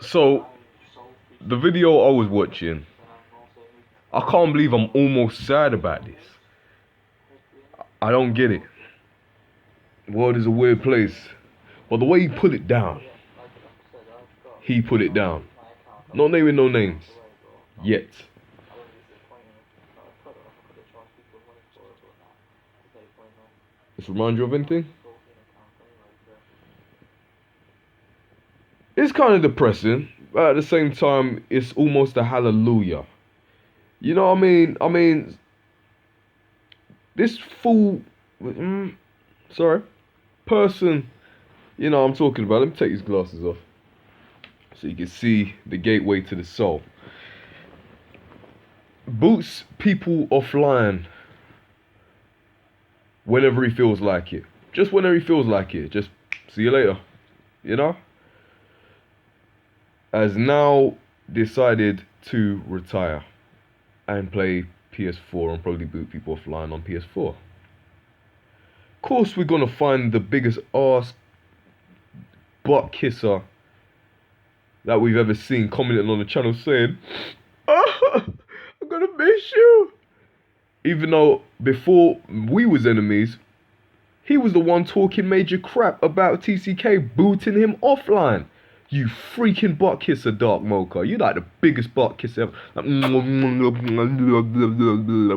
So, the video I was watching, I can't believe I'm almost sad about this. I don't get it. The world is a weird place. But the way he put it down, Not naming no names. Yet. This remind you of anything? It's kind of depressing, but at the same time, it's almost a hallelujah. You know what I mean? This fool, person, I'm talking about. Let me take these glasses off so you can see the gateway to the soul. Boots people offline whenever he feels like it. Just whenever he feels like it. Just see you later. Has now decided to retire and play PS4 and probably boot people offline on PS4. Of course, we're gonna find the biggest ass butt kisser that we've ever seen commenting on the channel saying, "Oh, I'm gonna miss you." Even though before we was enemies, he was the one talking major crap about TCK booting him offline. You freaking butt kisser, Dark Mocha. You like the biggest butt kisser ever.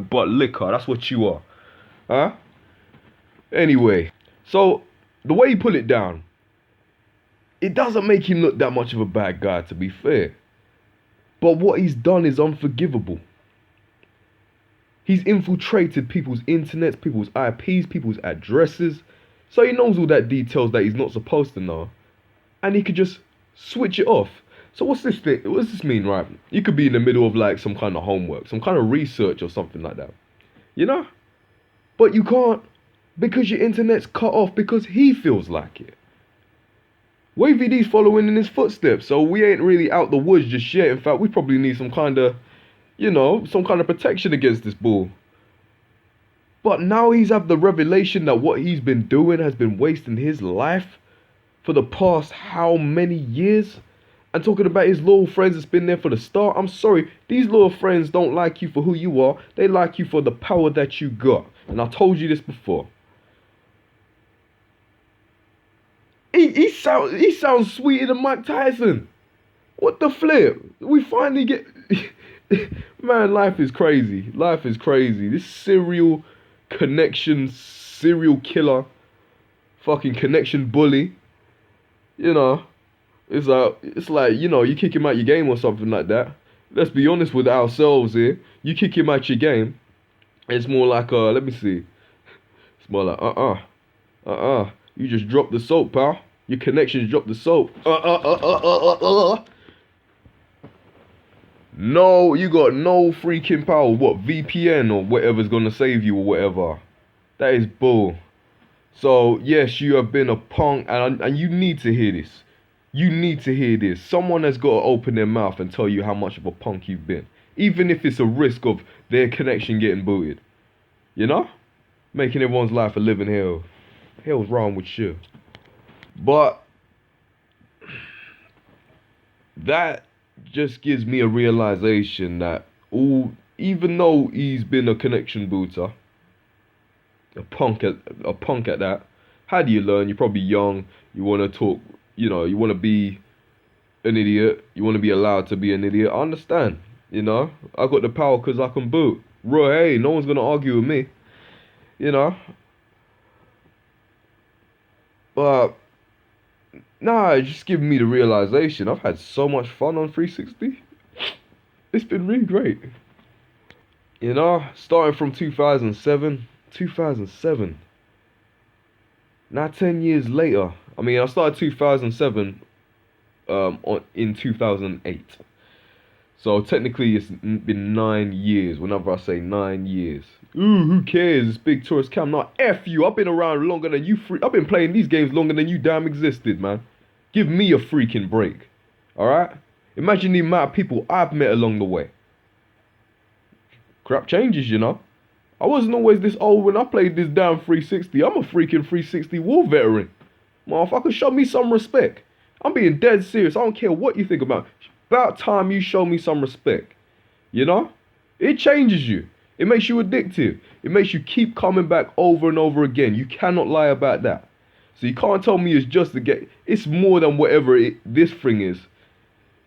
Butt licker, that's what you are. Huh? Anyway, so the way he put it down, it doesn't make him look that much of a bad guy, to be fair. But what he's done is unforgivable. He's infiltrated people's internets, people's IPs, people's addresses. So he knows all that details that he's not supposed to know. And he could just switch it off. So what's this thing? What does this mean, right? You could be in the middle of like some kind of homework, some kind of research or something like that. But you can't because your internet's cut off because he feels like it. Wavy D's following in his footsteps, so we ain't really out the woods just yet. In fact, we probably need some kind of, some kind of protection against this bull. But now he's had the revelation that what he's been doing has been wasting his life for the past how many years? And talking about his loyal friends that's been there for the start. I'm sorry, these loyal friends don't like you for who you are. They like you for the power that you got. And I told you this before. He sounds sweeter than Mike Tyson. What the flip? We finally get... Man, life is crazy. Life is crazy. This serial killer, fucking connection bully. It's like you kick him out your game or something like that. Let's be honest with ourselves here. You kick him out your game, it's more like let me see. It's more like you just dropped the soap, pal. Your connections dropped the soap. No, you got no freaking power. What, VPN or whatever's gonna save you or whatever? That is bull. So yes, you have been a punk, and you need to hear this. You need to hear this. Someone has got to open their mouth and tell you how much of a punk you've been, even if it's a risk of their connection getting booted. Making everyone's life a living hell. Hell's wrong with you. But that just gives me a realization that even though he's been a connection booter, a punk at that, how do you learn? You're probably young. You want to talk. You want to be an idiot. You want to be allowed to be an idiot. I understand. I got the power because I can boot. Hey, no one's gonna argue with me. But nah, it's just giving me the realization I've had so much fun on 360. It's been really great. Starting from 2007. Now 10 years later. I started 2007 in 2008. So technically it's been 9 years. Whenever I say 9 years. Ooh, who cares? It's BigTaurusCam. Not F you. I've been around longer than you. I've been playing these games longer than you damn existed, man. Give me a freaking break. Alright? Imagine the amount of people I've met along the way. Crap changes, I wasn't always this old when I played this damn 360. I'm a freaking 360 war veteran. Motherfucker, show me some respect. I'm being dead serious. I don't care what you think about. About time you show me some respect. You know? It changes you. It makes you addictive. It makes you keep coming back over and over again. You cannot lie about that. So you can't tell me it's just a game. It's more than whatever this thing is.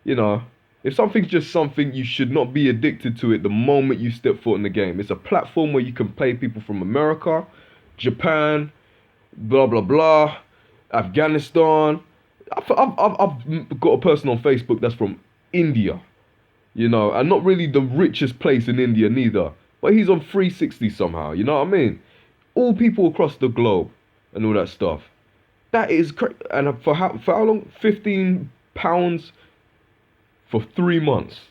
You know? If something's just something, you should not be addicted to it the moment you step foot in the game. It's a platform where you can play people from America, Japan, blah, blah, blah, Afghanistan. I've got a person on Facebook that's from India. You know, and not really the richest place in India neither. But he's on 360 somehow, you know what I mean? All people across the globe and all that stuff. That is crazy. And for how long? £15 for 3 months.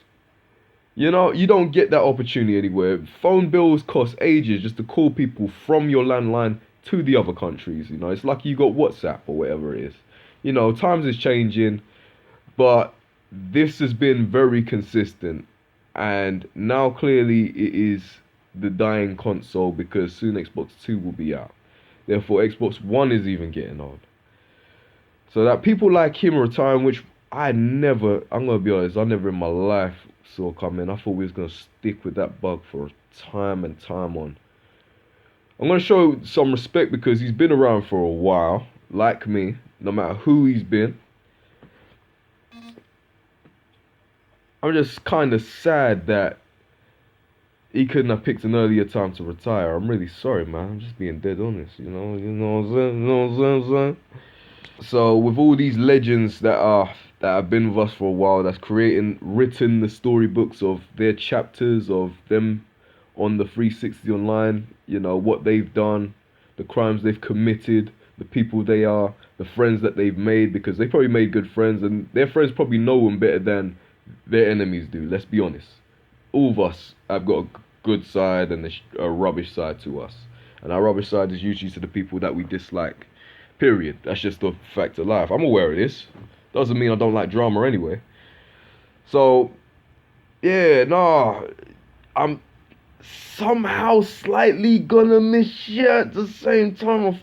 You know, you don't get that opportunity anywhere. Phone bills cost ages just to call people from your landline to the other countries. You know, it's like you got WhatsApp or whatever it is. You know, times is changing, but this has been very consistent, and now clearly it is the dying console because soon Xbox 2 will be out. Therefore, Xbox One is even getting old. So that people like him retiring, which I'm gonna be honest, I never in my life saw coming. I thought we was gonna stick with that bug for time and time on. I'm gonna show some respect because he's been around for a while, like me, no matter who he's been. I'm just kind of sad that he couldn't have picked an earlier time to retire. I'm really sorry, man. I'm just being dead honest, you know what I'm saying? You know what I'm saying? So with all these legends that have been with us for a while, that's written the storybooks of their chapters of them on the 360 online, you know, what they've done, the crimes they've committed, the people they are, the friends that they've made, because they probably made good friends, and their friends probably know them better than their enemies do. Let's be honest. All of us have got a good side and a rubbish side to us. And our rubbish side is usually to the people that we dislike. Period. That's just the fact of life. I'm aware of this. Doesn't mean I don't like drama anyway. So, yeah, nah. I'm somehow slightly gonna miss you at the same time. I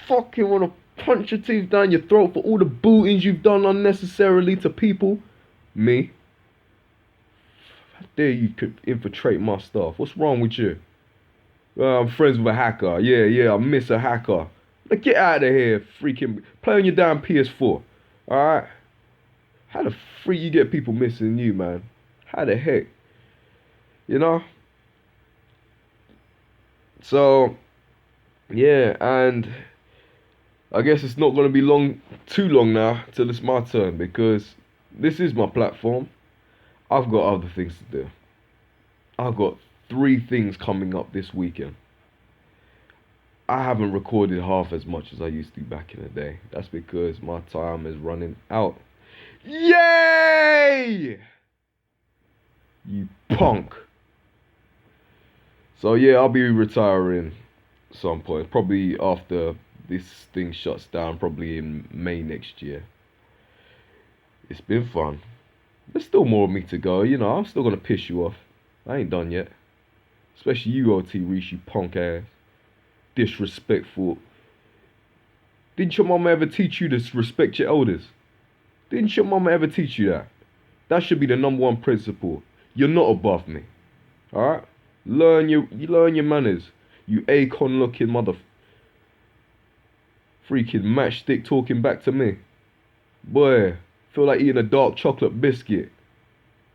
fucking wanna punch your teeth down your throat for all the bootings you've done unnecessarily to people. Me. How dare you could infiltrate my stuff? What's wrong with you? I'm friends with a hacker. Yeah, I miss a hacker. Now get out of here, freaking. Play on your damn PS4. Alright? How the freak you get people missing you, man? How the heck? You know? So, yeah, and I guess it's not going to be too long now till it's my turn because this is my platform. I've got other things to do. I've got 3 things coming up this weekend. I haven't recorded half as much as I used to back in the day. That's because my time is running out. Yay! You punk. So yeah, I'll be retiring at some point. Probably after this thing shuts down, probably in May next year. It's been fun. There's still more of me to go, you know, I'm still gonna piss you off. I ain't done yet. Especially you, OT Reese, you punk ass. Disrespectful. Didn't your mama ever teach you to respect your elders? Didn't your mama ever teach you that? That should be the #1 principle. You're not above me. Alright? You learn your manners. You Akon looking mother freaking matchstick talking back to me. Boy, feel like eating a dark chocolate biscuit.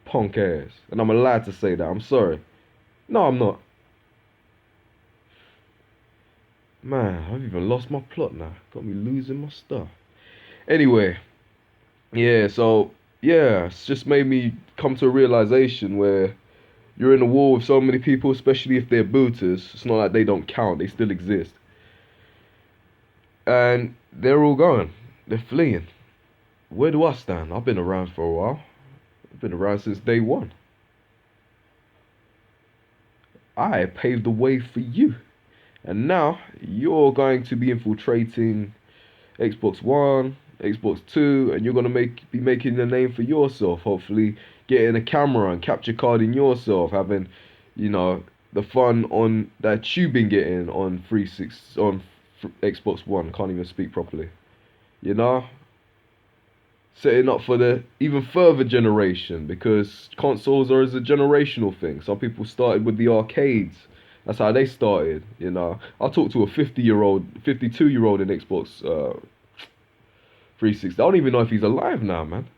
Punk ass. And I'm allowed to say that. I'm sorry. No, I'm not. Man, I've even lost my plot now. Got me losing my stuff. Anyway, yeah, so, yeah, it's just made me come to a realization where you're in a war with so many people, especially if they're booters. It's not like they don't count. They still exist. And they're all going. They're fleeing. Where do I stand? I've been around for a while. I've been around since day 1. I paved the way for you. And now you're going to be infiltrating Xbox One, Xbox 2, and you're going to be making a name for yourself. Hopefully getting a camera and capture card in yourself, having, you know, the fun on that you've been getting on Xbox One. Can't even speak properly. You know? setting up for the even further generation, because consoles are as a generational thing. Some people started with the arcades. That's how they started, you know. I talked to a 50-year-old, 52-year-old in Xbox 360. I don't even know if he's alive now, man.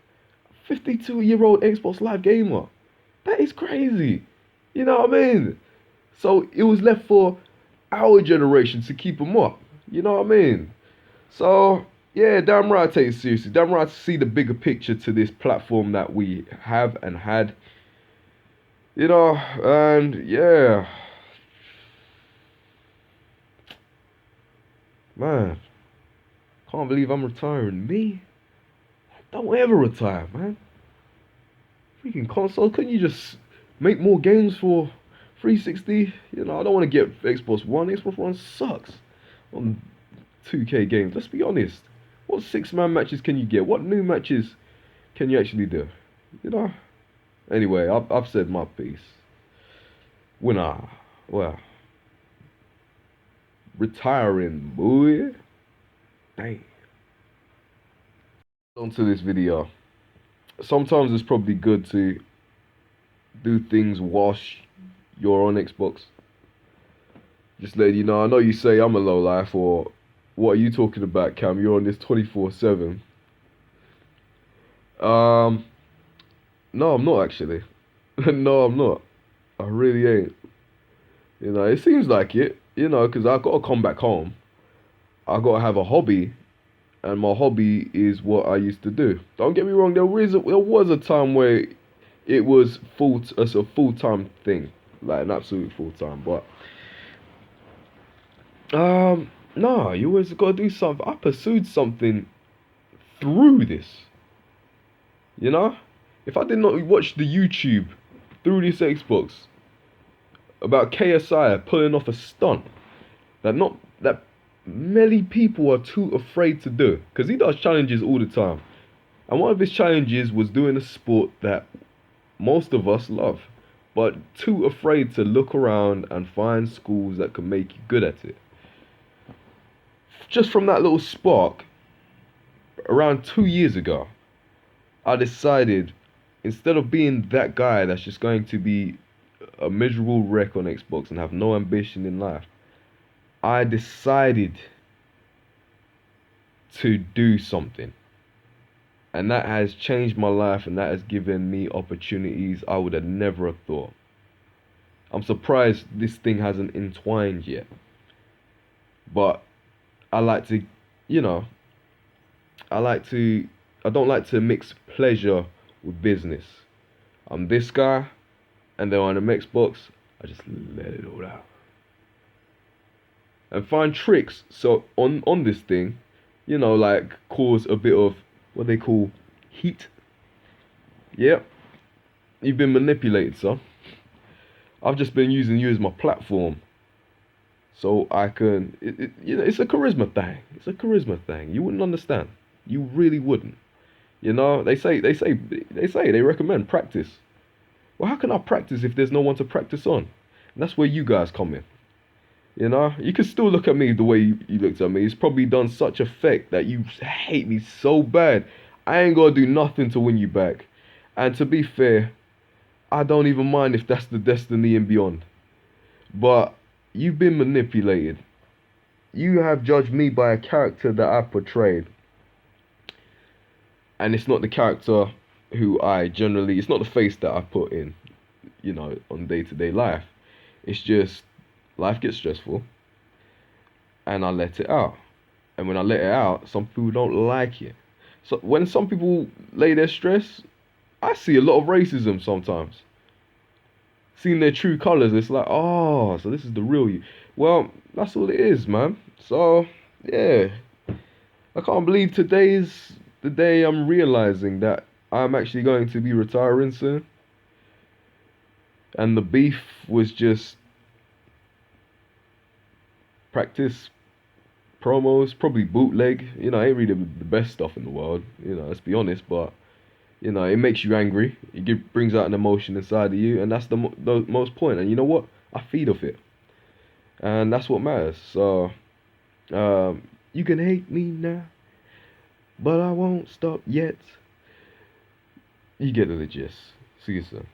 52-year-old Xbox Live gamer. That is crazy. You know what I mean? So it was left for our generation to keep them up. You know what I mean? So yeah, damn right I take it seriously. Damn right I see the bigger picture to this platform that we have and had. You know, and yeah, man, can't believe I'm retiring. Me? Don't ever retire, man. Freaking console, couldn't you just make more games for 360? You know, I don't want to get Xbox One. Xbox One sucks on 2K games. Let's be honest. What six-man matches can you get? What new matches can you actually do? You know? Anyway, I've said my piece. Winner. Well, retiring, boy. Dang. On to this video. Sometimes it's probably good to do things whilst you're on Xbox. Just letting you know, I know you say I'm a low life, or what are you talking about, Cam? You're on this 24/7. Um, no, I'm not actually. No, I'm not. I really ain't. You know, it seems like it, you know, because I got to come back home. I got to have a hobby, and my hobby is what I used to do. Don't get me wrong, there was a time where it was as a full-time thing, like an absolute full-time, but no, you always got to do something. I pursued something through this, you know? If I did not watch the YouTube through this Xbox about KSI pulling off a stunt that many people are too afraid to do, because he does challenges all the time, and one of his challenges was doing a sport that most of us love, but too afraid to look around and find schools that can make you good at it. Just from that little spark, around 2 years ago, I decided, instead of being that guy that's just going to be a miserable wreck on Xbox and have no ambition in life, I decided to do something. And that has changed my life, and that has given me opportunities I would have never have thought. I'm surprised this thing hasn't entwined yet. But I like to, you know, I don't like to mix pleasure with business. I'm this guy, and then on the Xbox, I just let it all out. And find tricks, so on this thing, you know, like cause a bit of what they call heat. Yep, you've been manipulated, son. I've just been using you as my platform, so I can, you know, it's a charisma thing. It's a charisma thing. You wouldn't understand. You really wouldn't. You know, they recommend practice. Well, how can I practice if there's no one to practice on? And that's where you guys come in. You know, you can still look at me the way you looked at me. It's probably done such effect that you hate me so bad. I ain't gonna do nothing to win you back. And to be fair, I don't even mind if that's the destiny and beyond. But you've been manipulated. You have judged me by a character that I portrayed. And it's not the character who it's not the face that I put in, you know, on day-to-day life. It's just, life gets stressful, and I let it out. And when I let it out, some people don't like it. So when some people lay their stress, I see a lot of racism sometimes. Seeing their true colors, it's like, oh, so this is the real you. Well, that's all it is, man. So, yeah. I can't believe today is the day I'm realizing that I'm actually going to be retiring soon. And the beef was just practice, promos, probably bootleg. You know, I ain't really the best stuff in the world, you know, let's be honest, but you know, it makes you angry. It brings out an emotion inside of you, and that's the most point. And you know what? I feed off it, and that's what matters. So, you can hate me now, but I won't stop yet. You get the gist. See you soon.